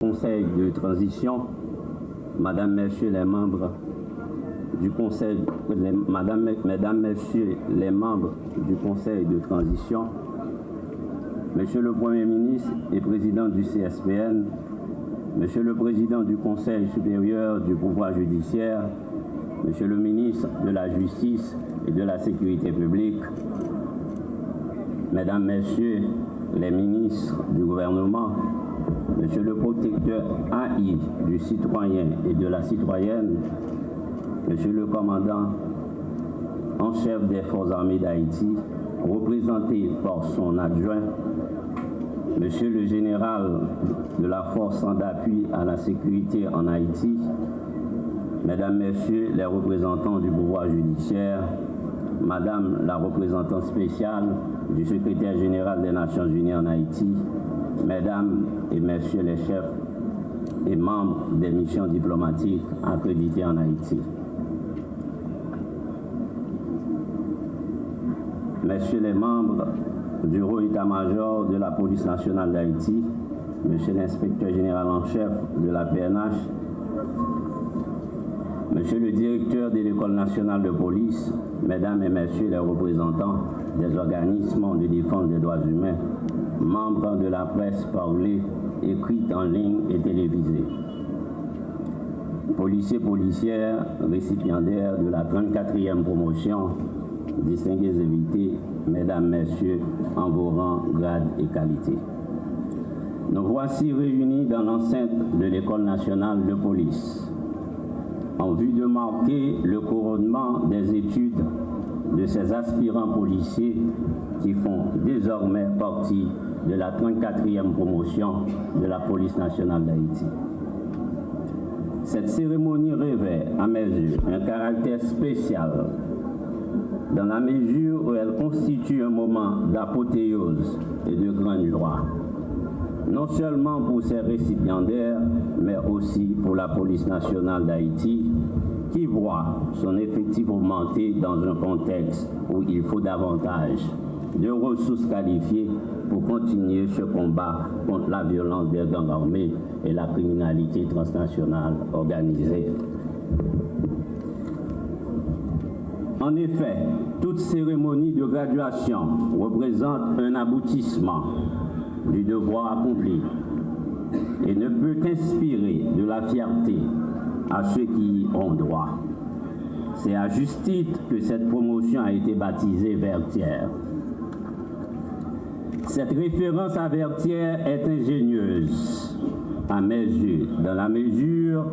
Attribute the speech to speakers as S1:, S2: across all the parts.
S1: Conseil de transition, Madame, Messieurs les membres du Conseil, Mesdames, Messieurs les membres du Conseil de transition, Monsieur le Premier ministre et Président du CSPN, Monsieur le Président du Conseil supérieur du pouvoir judiciaire, Monsieur le ministre de la Justice et de la Sécurité publique, Mesdames, Messieurs les ministres du gouvernement, Monsieur le protecteur AI du citoyen et de la citoyenne, Monsieur le commandant en chef des Forces armées d'Haïti, représenté par son adjoint, Monsieur le général de la force d'appui à la sécurité en Haïti, Mesdames, Messieurs les représentants du pouvoir judiciaire, Madame la représentante spéciale du secrétaire général des Nations Unies en Haïti, Mesdames et Messieurs les chefs et membres des missions diplomatiques accréditées en Haïti. Messieurs les membres du haut état-major de la police nationale d'Haïti, Monsieur l'inspecteur général en chef de la PNH, Monsieur le directeur de l'École nationale de police, Mesdames et Messieurs les représentants des organismes de défense des droits humains, membres de la presse parlée, écrite en ligne et télévisée, policiers, policières, récipiendaires de la 34e promotion, distingués invités, Mesdames, Messieurs, en vos rangs, grades et qualités. Nous voici réunis dans l'enceinte de l'École nationale de police, en vue de marquer le couronnement des études de ces aspirants policiers qui font désormais partie de la 34e promotion de la police nationale d'Haïti. Cette cérémonie revêt, à mes yeux, un caractère spécial dans la mesure où elle constitue un moment d'apothéose et de grande joie, non seulement pour ses récipiendaires, mais aussi pour la police nationale d'Haïti, qui voit son effectif augmenter dans un contexte où il faut davantage de ressources qualifiées pour continuer ce combat contre la violence des gangs armés et la criminalité transnationale organisée. En effet, toute cérémonie de graduation représente un aboutissement du devoir accompli et ne peut qu'inspirer de la fierté à ceux qui y ont droit. C'est à juste titre que cette promotion a été baptisée Vertière. Cette référence à Vertière est ingénieuse, à mes yeux, dans la mesure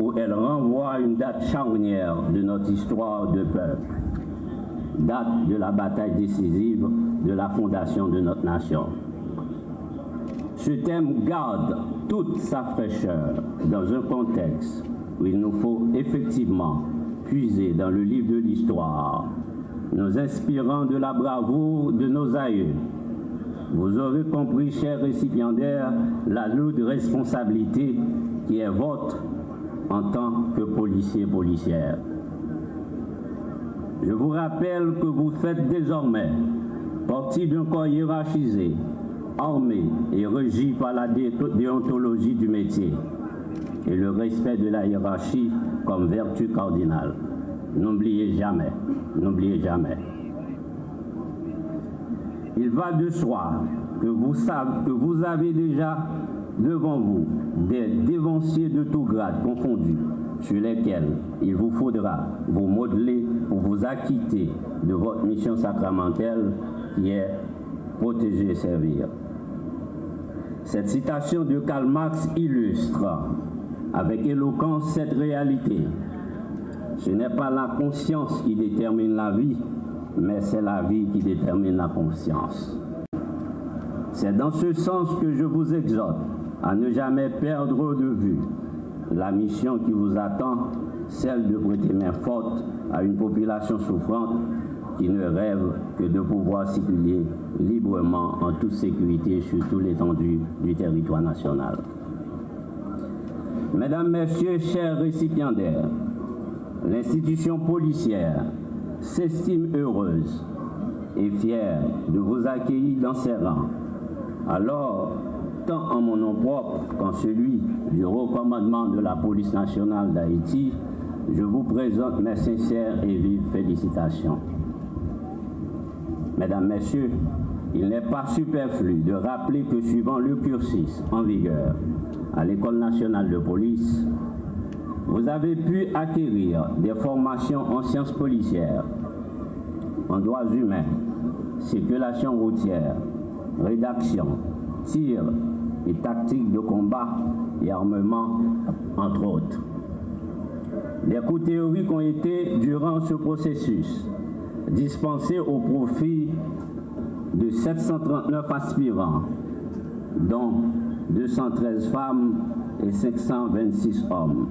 S1: où elle renvoie à une date charnière de notre histoire de peuple, date de la bataille décisive de la fondation de notre nation. Ce thème garde toute sa fraîcheur dans un contexte où il nous faut effectivement puiser dans le livre de l'histoire, nous inspirant de la bravoure de nos aïeux. Vous aurez compris, chers récipiendaires, la lourde responsabilité qui est votre en tant que policiers et policières. Je vous rappelle que vous faites désormais partie d'un corps hiérarchisé, armé et régi par la déontologie du métier et le respect de la hiérarchie comme vertu cardinale. N'oubliez jamais, n'oubliez jamais. Il va de soi que vous avez déjà devant vous des dévanciers de tout grade confondus sur lesquels il vous faudra vous modeler pour vous acquitter de votre mission sacramentelle qui est protéger et servir. Cette citation de Karl Marx illustre avec éloquence cette réalité. Ce n'est pas la conscience qui détermine la vie, mais c'est la vie qui détermine la conscience. C'est dans ce sens que je vous exhorte à ne jamais perdre de vue la mission qui vous attend, celle de prêter main forte à une population souffrante qui ne rêve que de pouvoir circuler librement en toute sécurité sur toute l'étendue du territoire national. Mesdames, Messieurs, chers récipiendaires, l'institution policière s'estime heureuse et fière de vous accueillir dans ses rangs, alors tant en mon nom propre qu'en celui du haut commandement de la police nationale d'Haïti, je vous présente mes sincères et vives félicitations. Mesdames, Messieurs, il n'est pas superflu de rappeler que suivant le cursus en vigueur à l'École nationale de police, vous avez pu acquérir des formations en sciences policières, en droits humains, circulation routière, rédaction, tir et tactique de combat et armement, entre autres. Les cours théoriques ont été, durant ce processus, dispensés au profit de 739 aspirants, dont 213 femmes et 526 hommes.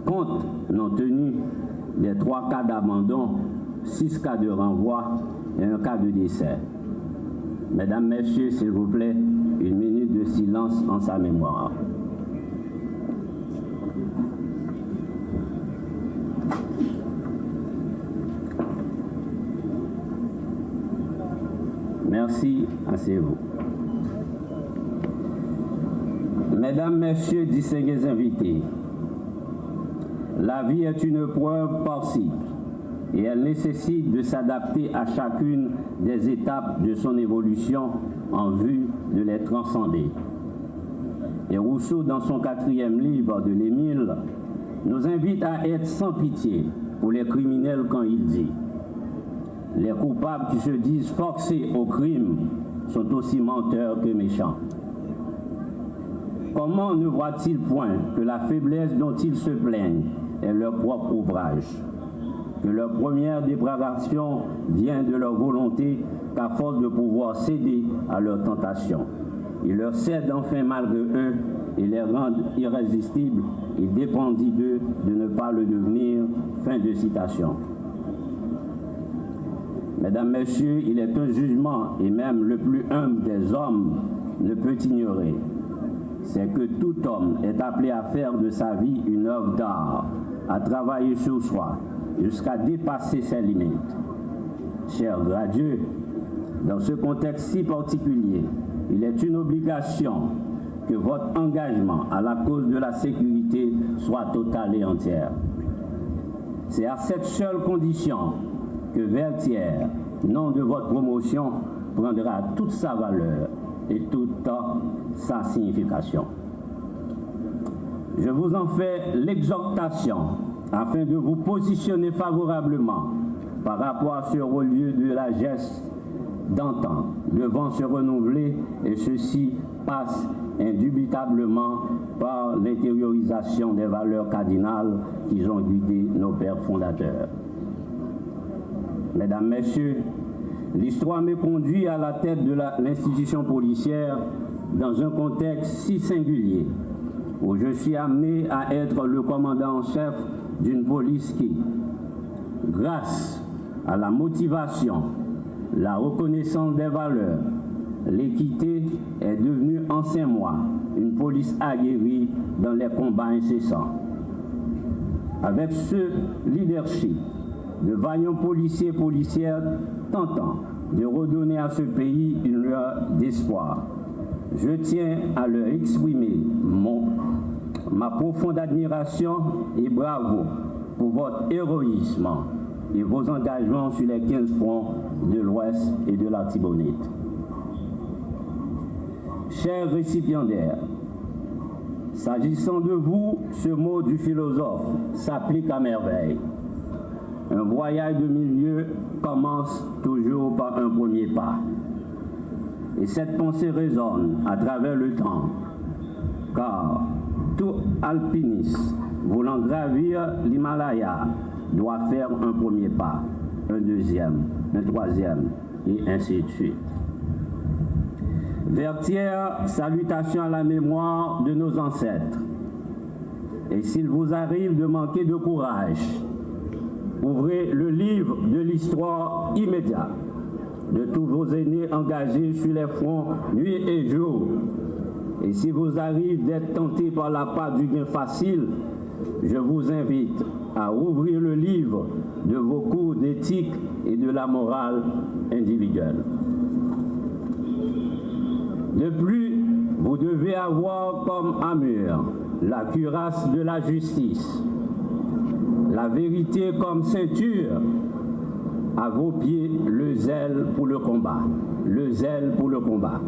S1: Compte non tenu des 3 cas d'abandon, 6 cas de renvoi et 1 cas de décès. Mesdames, Messieurs, s'il vous plaît, 1 minute de silence en sa mémoire. Merci, asseyez-vous. Mesdames, Messieurs, distingués invités, la vie est une preuve par cycle et elle nécessite de s'adapter à chacune des étapes de son évolution en vue de les transcender. Et Rousseau, dans son 4e livre de l'Émile, nous invite à être sans pitié pour les criminels quand il dit: les coupables qui se disent forcés au crime sont aussi menteurs que méchants. Comment ne voient-ils point que la faiblesse dont ils se plaignent est leur propre ouvrage, que leur première dépravation vient de leur volonté qu'à force de pouvoir céder à leur tentation, ils leur cèdent enfin malgré eux et les rendent irrésistibles et dépendit d'eux de ne pas le devenir. Fin de citation. Mesdames, Messieurs, il est un jugement, et même le plus humble des hommes ne peut ignorer, c'est que tout homme est appelé à faire de sa vie une œuvre d'art, à travailler sur soi, jusqu'à dépasser ses limites. Cher Dieu, dans ce contexte si particulier, il est une obligation que votre engagement à la cause de la sécurité soit total et entière. C'est à cette seule condition que Vertières, nom de votre promotion, prendra toute sa valeur et toute sa signification. Je vous en fais l'exhortation afin de vous positionner favorablement par rapport à ce haut lieu de la geste d'antan devant se renouveler, et ceci passe indubitablement par l'intériorisation des valeurs cardinales qui ont guidé nos pères fondateurs. Mesdames, Messieurs, l'histoire me conduit à la tête de l'institution policière dans un contexte si singulier où je suis amené à être le commandant en chef d'une police qui, grâce à la motivation, la reconnaissance des valeurs, l'équité, est devenue en 5 mois une police aguerrie dans les combats incessants. Avec ce leadership, de vaillants policiers et policières tentant de redonner à ce pays une lueur d'espoir, je tiens à leur exprimer ma profonde admiration et bravo pour votre héroïsme et vos engagements sur les 15 fronts de l'Ouest et de la Tibonite. Chers récipiendaires, s'agissant de vous, ce mot du philosophe s'applique à merveille. Un voyage de milieu commence toujours par un premier pas. Et cette pensée résonne à travers le temps, car tout alpiniste voulant gravir l'Himalaya doit faire un premier pas, un deuxième, un troisième, et ainsi de suite. Vertières, salutations à la mémoire de nos ancêtres. Et s'il vous arrive de manquer de courage, ouvrez le livre de l'histoire immédiate de tous vos aînés engagés sur les fronts nuit et jour. Et si vous arrive d'être tenté par la part du gain facile, je vous invite à ouvrir le livre de vos cours d'éthique et de la morale individuelle. De plus, Vous devez avoir comme armure la cuirasse de la justice, la vérité comme ceinture, à vos pieds le zèle pour le combat, le zèle pour le combat.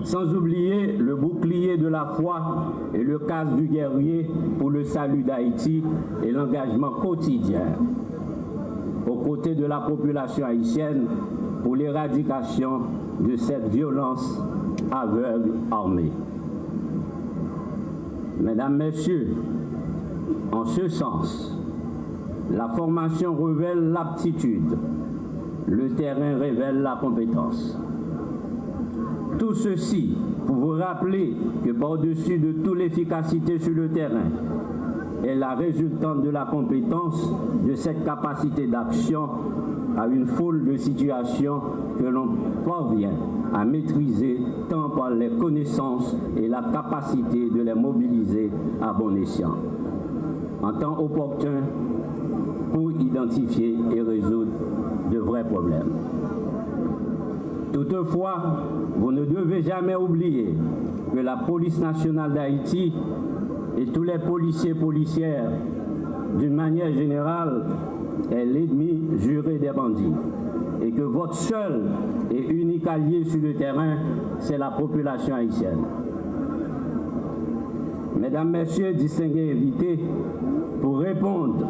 S1: Sans oublier le bouclier de la foi et le casque du guerrier pour le salut d'Haïti et l'engagement quotidien aux côtés de la population haïtienne pour l'éradication de cette violence aveugle armée. Mesdames, Messieurs, en ce sens, la formation révèle l'aptitude, le terrain révèle la compétence. Tout ceci pour vous rappeler que par-dessus de toute l'efficacité sur le terrain est la résultante de la compétence de cette capacité d'action à une foule de situations que l'on parvient à maîtriser tant par les connaissances et la capacité de les mobiliser à bon escient, en temps opportun pour identifier et résoudre de vrais problèmes. Toutefois, vous ne devez jamais oublier que la police nationale d'Haïti et tous les policiers et policières, d'une manière générale, est l'ennemi juré des bandits et que votre seul et unique allié sur le terrain, c'est la population haïtienne. Mesdames, Messieurs, distingués invités, pour répondre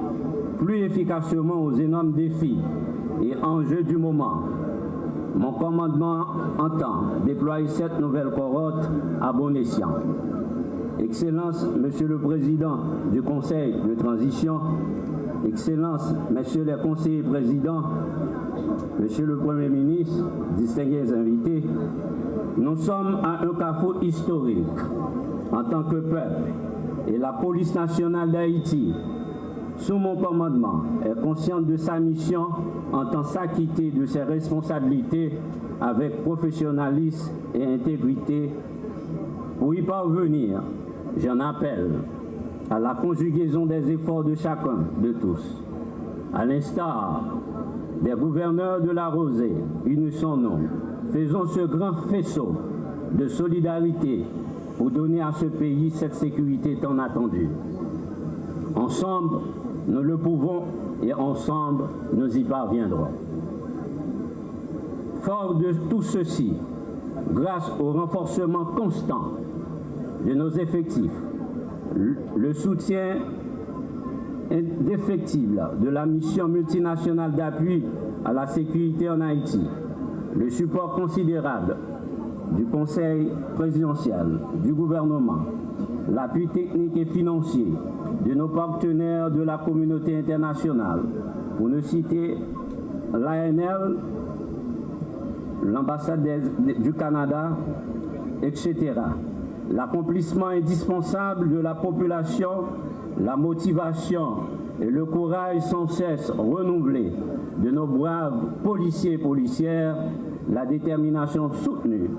S1: plus efficacement aux énormes défis et enjeux du moment, mon commandement entend déployer cette nouvelle cohorte à bon escient. Excellence, Monsieur le Président du Conseil de transition, Excellence, Messieurs les conseillers présidents, Monsieur le Premier ministre, distingués invités, nous sommes à un carrefour historique en tant que peuple et la police nationale d'Haïti, sous mon commandement, est consciente de sa mission, entend s'acquitter de ses responsabilités avec professionnalisme et intégrité. Pour y parvenir, j'en appelle à la conjugaison des efforts de chacun, de tous. À l'instar des gouverneurs de la Rosée, unissons-nous, faisons ce grand faisceau de solidarité pour donner à ce pays cette sécurité tant attendue. Ensemble, nous le pouvons et ensemble, nous y parviendrons. Fort de tout ceci, grâce au renforcement constant de nos effectifs, le soutien indéfectible de la mission multinationale d'appui à la sécurité en Haïti, le support considérable du Conseil présidentiel, du gouvernement, l'appui technique et financier de nos partenaires de la communauté internationale, pour ne citer l'ANL, l'ambassade du Canada, etc. L'accomplissement indispensable de la population, la motivation et le courage sans cesse renouvelé de nos braves policiers et policières, la détermination soutenue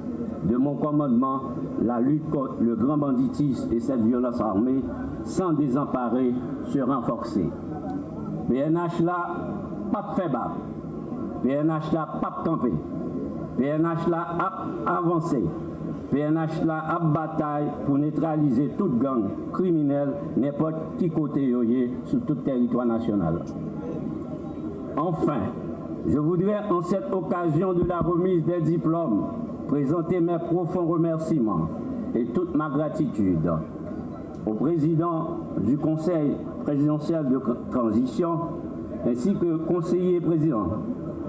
S1: de mon commandement, la lutte contre le grand banditisme et cette violence armée, sans désemparer, se renforcer. PNH là, pas fait bas. PNH là, pas camper. PNH là, avancé. PNH là, a bataille pour neutraliser toute gang criminelle, n'importe qui côté yoye, sur tout territoire national. Enfin, je voudrais, en cette occasion de la remise des diplômes, présenter mes profonds remerciements et toute ma gratitude au président du Conseil présidentiel de transition, ainsi que conseiller président,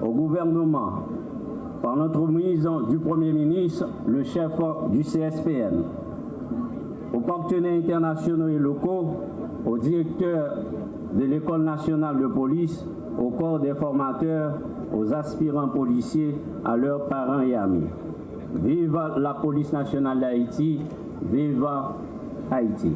S1: au gouvernement, par l'entremise du Premier ministre, le chef du CSPN, aux partenaires internationaux et locaux, au directeur de l'École nationale de police, au corps des formateurs, aux aspirants policiers, à leurs parents et amis. Vive la police nationale d'Haïti, vive Haïti.